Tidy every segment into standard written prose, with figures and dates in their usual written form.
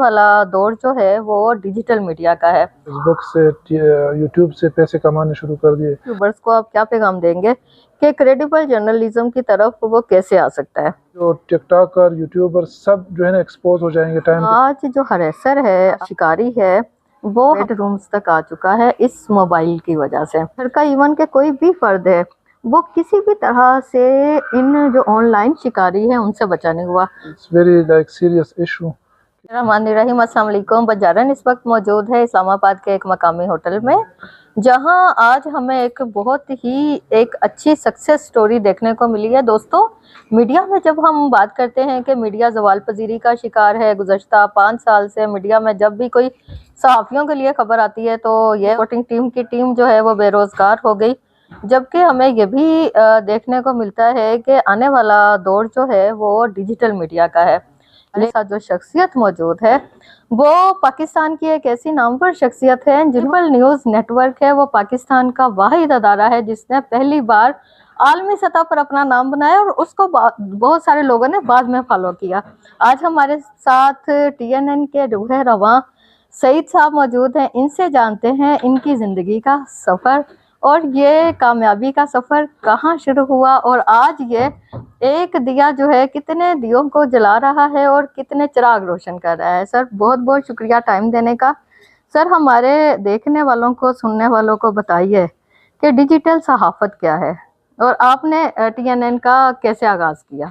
والا دور جو ہے وہ ڈیجیٹل میڈیا کا ہے۔ فیس بک سے یوٹیوب سے پیسے کمانے شروع کر دیے۔ یوٹیوبرز کو آپ کیا پیغام دیں گے کہ کریڈیبل جرنلزم کی طرف وہ کیسے آ سکتا ہے؟ جو ٹک ٹاکر یوٹیوبر سب جو ہے نا ایکسپوز ہو جائیں گے ٹائم پہ۔ آج جو ہریسر ہے، شکاری ہے، وہ بیڈ رومز تک آ چکا ہے اس موبائل کی وجہ سے۔ گھر کا ایون کہ کوئی بھی فرد ہے وہ کسی بھی طرح سے ان جو آن لائن شکاری ہیں ان سے بچا نہیں ہوا۔ It's very like serious issue۔ الرحمن الرحیم، السلام علیکم۔ بجارن اس وقت موجود ہے اسلام آباد کے ایک مقامی ہوٹل میں، جہاں آج ہمیں ایک بہت ہی اچھی سکسیس سٹوری دیکھنے کو ملی ہے۔ دوستو، میڈیا میں جب ہم بات کرتے ہیں کہ میڈیا زوال پذیری کا شکار ہے، گزشتہ 5 سال سے میڈیا میں جب بھی کوئی صحافیوں کے لیے خبر آتی ہے تو یہ رپورٹنگ ٹیم کی ٹیم جو ہے وہ بے روزگار ہو گئی، جبکہ ہمیں یہ بھی دیکھنے کو ملتا ہے کہ آنے والا دور جو ہے وہ ڈیجیٹل میڈیا کا ہے۔ ہمارے ساتھ جو شخصیت موجود ہے وہ پاکستان کی ایک ایسی نامور شخصیت ہے۔ جرنل نیوز نیٹ ورک ہے، وہ پاکستان کا واحد ادارہ ہے جس نے پہلی بار عالمی سطح پر اپنا نام بنایا اور اس کو بہت سارے لوگوں نے بعد میں فالو کیا۔ آج ہمارے ساتھ TNN کے روح رواں سعید صاحب موجود ہیں، ان سے جانتے ہیں ان کی زندگی کا سفر اور یہ کامیابی کا سفر کہاں شروع ہوا، اور آج یہ ایک دیا جو ہے کتنے دیوں کو جلا رہا ہے اور کتنے چراغ روشن کر رہا ہے۔ سر، بہت بہت شکریہ ٹائم دینے کا۔ سر، ہمارے دیکھنے والوں کو، سننے والوں کو بتائیے کہ ڈیجیٹل صحافت کیا ہے اور آپ نے TNN کا کیسے آغاز کیا؟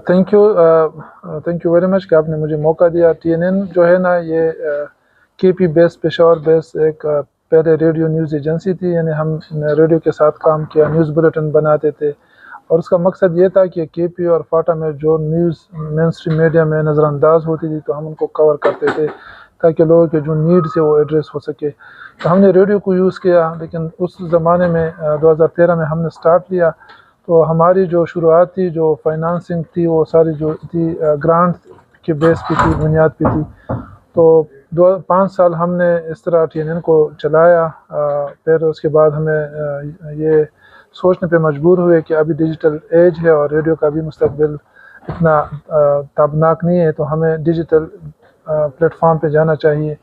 تھینک یو ویری مچ کہ آپ نے مجھے موقع دیا۔ TNN جو ہے نا یہ KP بیس، پشاور بیس ایک پہلے ریڈیو نیوز ایجنسی تھی، یعنی ہم ریڈیو کے ساتھ کام کیا، نیوز بلیٹن بناتے تھے، اور اس کا مقصد یہ تھا کہ KP اور فاٹا میں جو نیوز مین اسٹریم میڈیا میں نظر انداز ہوتی تھی تو ہم ان کو کور کرتے تھے تاکہ لوگوں کے جو نیڈس ہے وہ ایڈریس ہو سکے۔ تو ہم نے ریڈیو کو یوز کیا، لیکن اس زمانے میں 2013 میں ہم نے سٹارٹ لیا تو ہماری جو شروعات تھی، جو فائنانسنگ تھی، وہ ساری جو تھی گرانٹ کے بیس پہ تھی، بنیاد پہ تھی۔ تو 5 سال ہم نے اس طرح TNN کو چلایا۔ پھر اس کے بعد ہمیں یہ سوچنے پہ مجبور ہوئے کہ ابھی ڈیجیٹل ایج ہے اور ریڈیو کا بھی مستقبل اتنا تابناک نہیں ہے، تو ہمیں ڈیجیٹل پلیٹ فارم پہ جانا چاہیے۔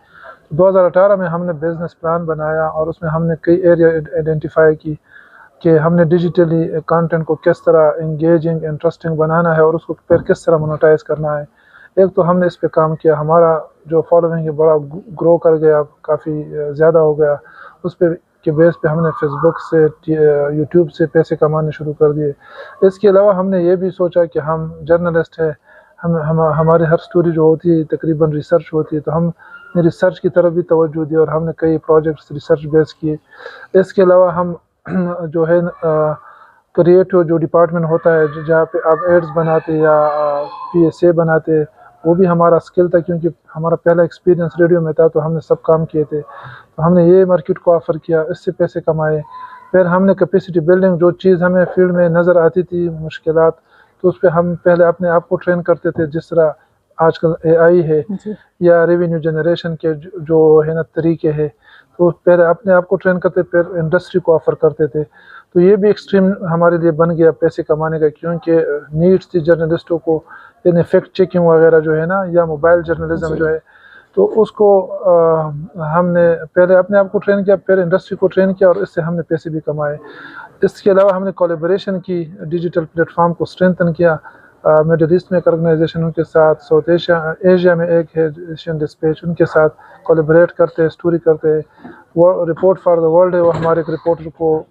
2018 میں ہم نے بزنس پلان بنایا اور اس میں ہم نے کئی ایریا آئیڈینٹیفائی کی کہ ہم نے ڈیجیٹلی کانٹینٹ کو کس طرح انگیجنگ انٹرسٹنگ بنانا ہے اور اس کو پھر کس طرح مونیٹائز کرنا ہے۔ ایک تو ہم نے اس پہ کام کیا، ہمارا جو فالوونگ ہے بڑا گرو کر گیا، کافی زیادہ ہو گیا، اس پہ کے بیس پہ ہم نے فیس بک سے، یوٹیوب سے پیسے کمانے شروع کر دیے۔ اس کے علاوہ ہم نے یہ بھی سوچا کہ ہم جرنلسٹ ہیں، ہماری ہر سٹوری جو ہوتی ہے تقریباً ریسرچ ہوتی ہے، تو ہم نے ریسرچ کی طرف بھی توجہ دی اور ہم نے کئی پروجیکٹس ریسرچ بیس کیے۔ اس کے علاوہ ہم جو ہے کریٹو جو ڈپارٹمنٹ ہوتا ہے جہاں پہ آپ ایڈز بناتے یا PSA بناتے، وہ بھی ہمارا اسکل تھا کیونکہ ہمارا پہلا ایکسپیرینس ریڈیو میں تھا، تو ہم نے سب کام کیے تھے، تو ہم نے یہ مارکیٹ کو آفر کیا، اس سے پیسے کمائے۔ پھر ہم نے کیپیسٹی بلڈنگ، جو چیز ہمیں فیلڈ میں نظر آتی تھی مشکلات، تو اس پہ ہم پہلے اپنے آپ کو ٹرین کرتے تھے، جس طرح آج کل AI ہے یا ریونیو جنریشن کے جو ہے نا طریقے ہے، تو پہلے اپنے آپ کو ٹرین کرتے، پھر انڈسٹری کو آفر کرتے تھے۔ تو یہ بھی ایکسٹریم ہمارے لیے بن گیا پیسے کمانے کا، کیونکہ نیڈس تھی جرنلسٹوں کو، یعنی فیکٹ چیکنگ وغیرہ جو ہے نا، یا موبائل جرنلزم جو ہے، تو اس کو ہم نے پہلے اپنے آپ کو ٹرین کیا، پھر انڈسٹری کو ٹرین کیا، اور اس سے ہم نے پیسے بھی کمائے۔ اس کے علاوہ ہم نے کولیبریشن کی، ڈیجیٹل پلیٹ فارم کو اسٹرینتھن کیا مڈل ایسٹ میں ایک آرگنائزیشنوں کے ساتھ، ساؤتھ ایشیا میں ایک ہے ایشین ڈسپیچ، ان کے ساتھ کولیبریٹ کرتے، اسٹوری کرتے۔ وہ رپورٹ فار دا ورلڈ ہے، وہ ہمارے ایک رپورٹر کو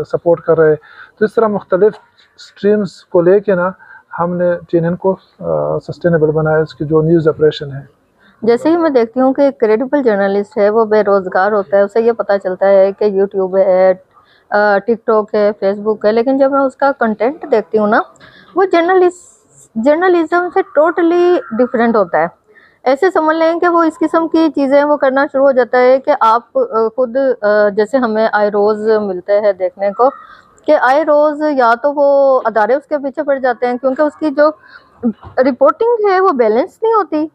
سپورٹ کر رہے۔ تو اس طرح مختلف سٹریمز کو لے کے نا ہم نے TNN کو سسٹینیبل بنایا، اس کی جو نیوز آپریشن ہے۔ جیسے ہی میں دیکھتی ہوں کہ ایک کریڈیبل جرنلسٹ ہے وہ بے روزگار ہوتا ہے، اسے یہ پتہ چلتا ہے کہ یوٹیوب ہے، ٹک ٹاک ہے، فیس بک ہے، لیکن جب میں اس کا کنٹینٹ دیکھتی ہوں نا، وہ جرنلزم سے ٹوٹلی ڈیفرنٹ ہوتا ہے۔ ایسے سمجھ لیں کہ وہ اس قسم کی چیزیں وہ کرنا شروع ہو جاتا ہے کہ آپ خود جیسے ہمیں آئے روز ملتے ہیں دیکھنے کو کہ آئے روز یا تو وہ ادارے اس کے پیچھے پڑ جاتے ہیں کیونکہ اس کی جو رپورٹنگ ہے وہ بیلنس نہیں ہوتی۔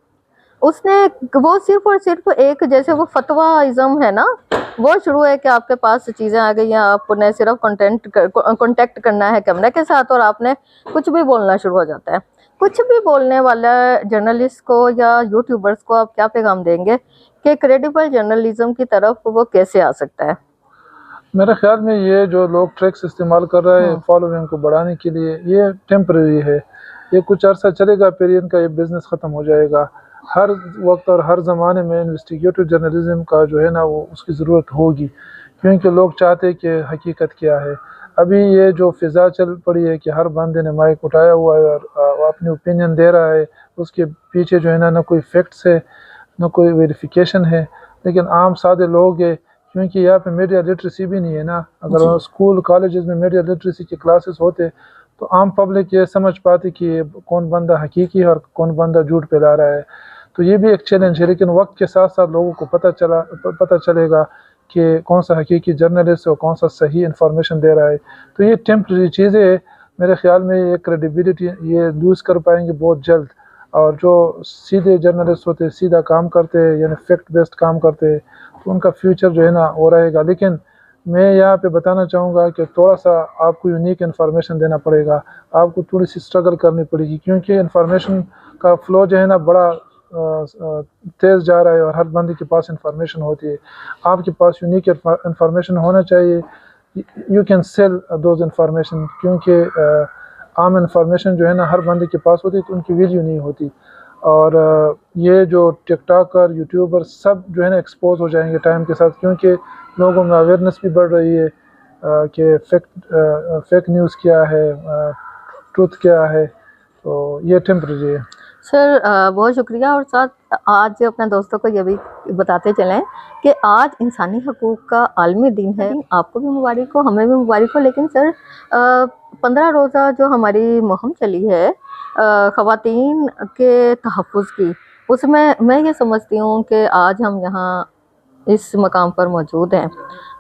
اس نے وہ صرف اور صرف ایک جیسے وہ فتویٰ-ازم ہے نا، وہ شروع ہے کہ آپ کے پاس چیزیں آ گئی ہیں، آپ نے صرف کانٹیکٹ کرنا ہے کیمرے کے ساتھ اور آپ نے کچھ بھی بولنا شروع ہو جاتا ہے۔ کچھ بھی بولنے والا جرنلسٹ کو یا یوٹیوبرس کو آپ کیا پیغام دیں گے کہ کریڈیبل جرنلزم کی طرف وہ کیسے آ سکتا ہے؟ میرے خیال میں یہ جو لوگ ٹریکس استعمال کر رہے ہیں فالوئنگ کو بڑھانے کے لیے، یہ ٹیمپرری ہے، یہ کچھ عرصہ چلے گا، پھر ان کا یہ بزنس ختم ہو جائے گا۔ ہر وقت اور ہر زمانے میں انویسٹیگیٹو جرنلزم کا جو ہے نا وہ اس کی ضرورت ہوگی، کیونکہ لوگ چاہتے کہ حقیقت کیا ہے۔ ابھی یہ جو فضا چل پڑی ہے کہ ہر بندے نے مائک اٹھایا ہوا ہے اور وہ اپنی اوپینین دے رہا ہے، اس کے پیچھے جو ہے نا نہ کوئی فیکٹس ہے نہ کوئی ویریفیکیشن ہے، لیکن عام سادے لوگ ہیں، کیونکہ یہاں پہ میڈیا لٹریسی بھی نہیں ہے نا۔ اگر اسکول کالجز میں میڈیا لٹریسی کے کلاسز ہوتے تو عام پبلک یہ سمجھ پاتی کہ کون بندہ حقیقی ہے اور کون بندہ جھوٹ پھیلا رہا ہے۔ تو یہ بھی ایک چیلنج ہے، لیکن وقت کے ساتھ ساتھ لوگوں کو پتہ چلے گا کہ کون سا حقیقی جرنلسٹ اور کون سا صحیح انفارمیشن دے رہا ہے۔ تو یہ ٹیمپرری چیزیں ہے، میرے خیال میں یہ کریڈیبلٹی یہ لوز کر پائیں گے بہت جلد، اور جو سیدھے جرنلسٹ ہوتے سیدھا کام کرتے ہیں، یعنی فیکٹ بیسڈ کام کرتے ہیں، تو ان کا فیوچر جو ہے نا وہ رہے گا۔ لیکن میں یہاں پہ بتانا چاہوں گا کہ تھوڑا سا آپ کو یونیک انفارمیشن دینا پڑے گا، آپ کو تھوڑی سی اسٹرگل کرنی پڑے گی، کیونکہ انفارمیشن کا فلو جو ہے نا بڑا تیز جا رہا ہے اور ہر بندے کے پاس انفارمیشن ہوتی ہے۔ آپ کے پاس یونیک انفارمیشن ہونا چاہیے، you can sell those information, کیونکہ عام انفارمیشن جو ہے نا ہر بندے کے پاس ہوتی ہے تو ان کی ویلیو نہیں ہوتی۔ اور یہ جو ٹک ٹاکر یوٹیوبر سب جو ہے نا ایکسپوز ہو جائیں گے ٹائم کے ساتھ، کیونکہ لوگوں میں اویئرنیس بھی بڑھ رہی ہے کہ فیک نیوز کیا ہے، ٹروتھ کیا ہے، تو یہ ٹیمپرری ہے۔ سر بہت شکریہ، اور ساتھ آج اپنے دوستوں کو یہ بھی بتاتے چلیں کہ آج انسانی حقوق کا عالمی دن ہے۔ آپ کو بھی مبارک ہو، ہمیں بھی مبارک ہو، لیکن سر 15 روزہ جو ہماری مہم چلی ہے خواتین کے تحفظ کی، اس میں یہ سمجھتی ہوں کہ آج ہم یہاں اس مقام پر موجود ہیں،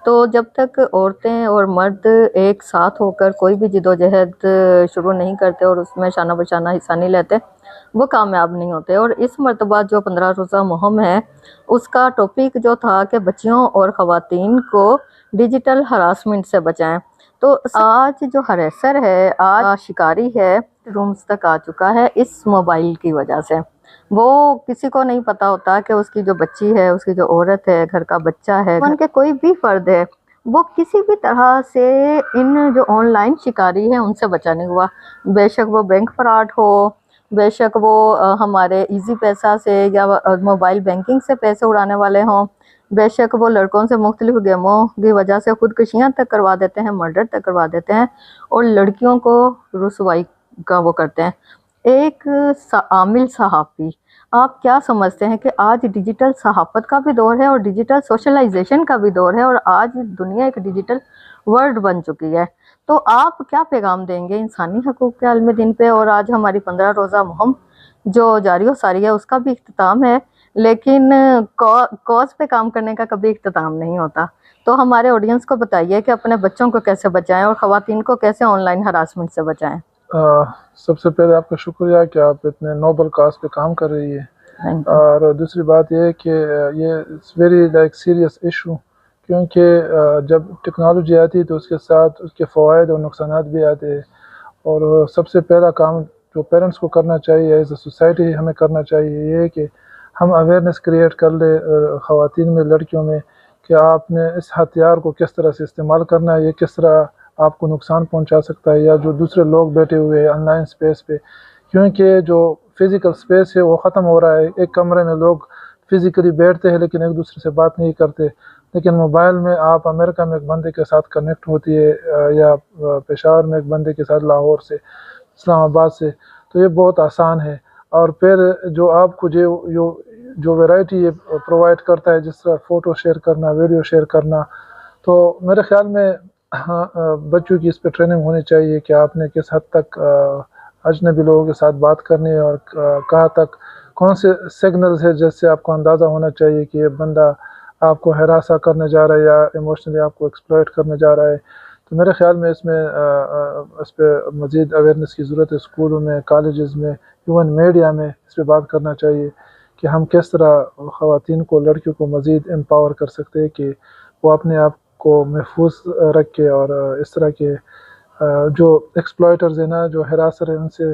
تو جب تک عورتیں اور مرد ایک ساتھ ہو کر کوئی بھی جدوجہد شروع نہیں کرتے اور اس میں شانہ بشانہ حصہ نہیں لیتے، وہ کامیاب نہیں ہوتے۔ اور اس مرتبہ جو 15 روزہ مہم ہے، اس کا ٹاپک جو تھا کہ بچیوں اور خواتین کو ڈیجیٹل ہراسمنٹ سے بچائیں۔ تو آج جو ہریسر ہے، آج شکاری ہے، رومز تک آ چکا ہے اس موبائل کی وجہ سے۔ وہ کسی کو نہیں پتا ہوتا کہ اس کی جو بچی ہے، اس کی جو عورت ہے، گھر کا بچہ ہے، ان کے کوئی بھی فرد ہے، وہ کسی بھی طرح سے ان جو آن لائن شکاری ہے ان سے بچا نہیں ہوا، بے شک وہ بینک فراڈ ہو، بے شک وہ ہمارے ایزی پیسہ سے یا موبائل بینکنگ سے پیسے اڑانے والے ہوں، بے شک وہ لڑکوں سے مختلف گیموں کی وجہ سے خودکشیاں تک کروا دیتے ہیں، مرڈر تک کروا دیتے ہیں، اور لڑکیوں کو رسوائی کا وہ کرتے ہیں۔ ایک عامل صحافی، آپ کیا سمجھتے ہیں کہ آج ڈیجیٹل صحافت کا بھی دور ہے اور ڈیجیٹل سوشلائزیشن کا بھی دور ہے، اور آج دنیا ایک ڈیجیٹل ورلڈ بن چکی ہے، تو آپ کیا پیغام دیں گے انسانی حقوق کے عالمی دن پہ؟ اور آج ہماری 15 روزہ مہم جو جاری و ساری ہے اس کا بھی اختتام ہے، لیکن کاز پہ کام کرنے کا کبھی اختتام نہیں ہوتا۔ تو ہمارے آڈینس کو بتائیے کہ اپنے بچوں کو کیسے بچائیں اور خواتین کو کیسے آن لائن ہراسمنٹ سے بچائیں۔ سب سے پہلے آپ کا شکریہ کہ آپ اتنے نوبل کاز پہ کام کر رہی ہے، اور دوسری بات یہ ہے کہ یہ ویری سیریس ایشو، کیونکہ جب ٹیکنالوجی آتی ہے تو اس کے ساتھ اس کے فوائد اور نقصانات بھی آتے ہیں، اور سب سے پہلا کام جو پیرنٹس کو کرنا چاہیے، ایز اے سوسائٹی ہمیں کرنا چاہیے، یہ ہے کہ ہم اویئرنیس کریٹ کر لیں خواتین میں، لڑکیوں میں، کہ آپ نے اس ہتھیار کو کس طرح سے استعمال کرنا ہے، یہ کس طرح آپ کو نقصان پہنچا سکتا ہے، یا جو دوسرے لوگ بیٹھے ہوئے ہیں آن لائن اسپیس پہ، کیونکہ جو فزیکل اسپیس ہے وہ ختم ہو رہا ہے۔ ایک کمرے میں لوگ فزیکلی بیٹھتے ہیں لیکن ایک دوسرے سے بات نہیں کرتے، لیکن موبائل میں آپ امریکہ میں ایک بندے کے ساتھ کنیکٹ ہوتی ہے، یا پشاور میں ایک بندے کے ساتھ، لاہور سے، اسلام آباد سے، تو یہ بہت آسان ہے۔ اور پھر جو آپ کو جو ویرائٹی پرووائڈ کرتا ہے، جس طرح فوٹو شیئر کرنا، ویڈیو شیئر کرنا، تو میرے خیال میں بچوں کی اس پہ ٹریننگ ہونی چاہیے کہ آپ نے کس حد تک اجنبی لوگوں کے ساتھ بات کرنی ہے، اور کہاں تک کون سے سگنلز ہے جس سے آپ کو اندازہ ہونا چاہیے کہ یہ بندہ آپ کو ہراساں کرنے جا رہا ہے یا ایموشنلی آپ کو ایکسپلائٹ کرنے جا رہا ہے۔ تو میرے خیال میں اس پہ مزید اویئرنیس کی ضرورت ہے، اسکولوں میں، کالجز میں، ایون میڈیا میں اس پہ بات کرنا چاہیے کہ ہم کس طرح خواتین کو، لڑکیوں کو مزید امپاور کر سکتے ہیں کہ وہ اپنے آپ کو محفوظ رکھے، اور اس طرح کے جو ایکسپلائٹرز ہیں نا، جو ہراسر ہیں، ان سے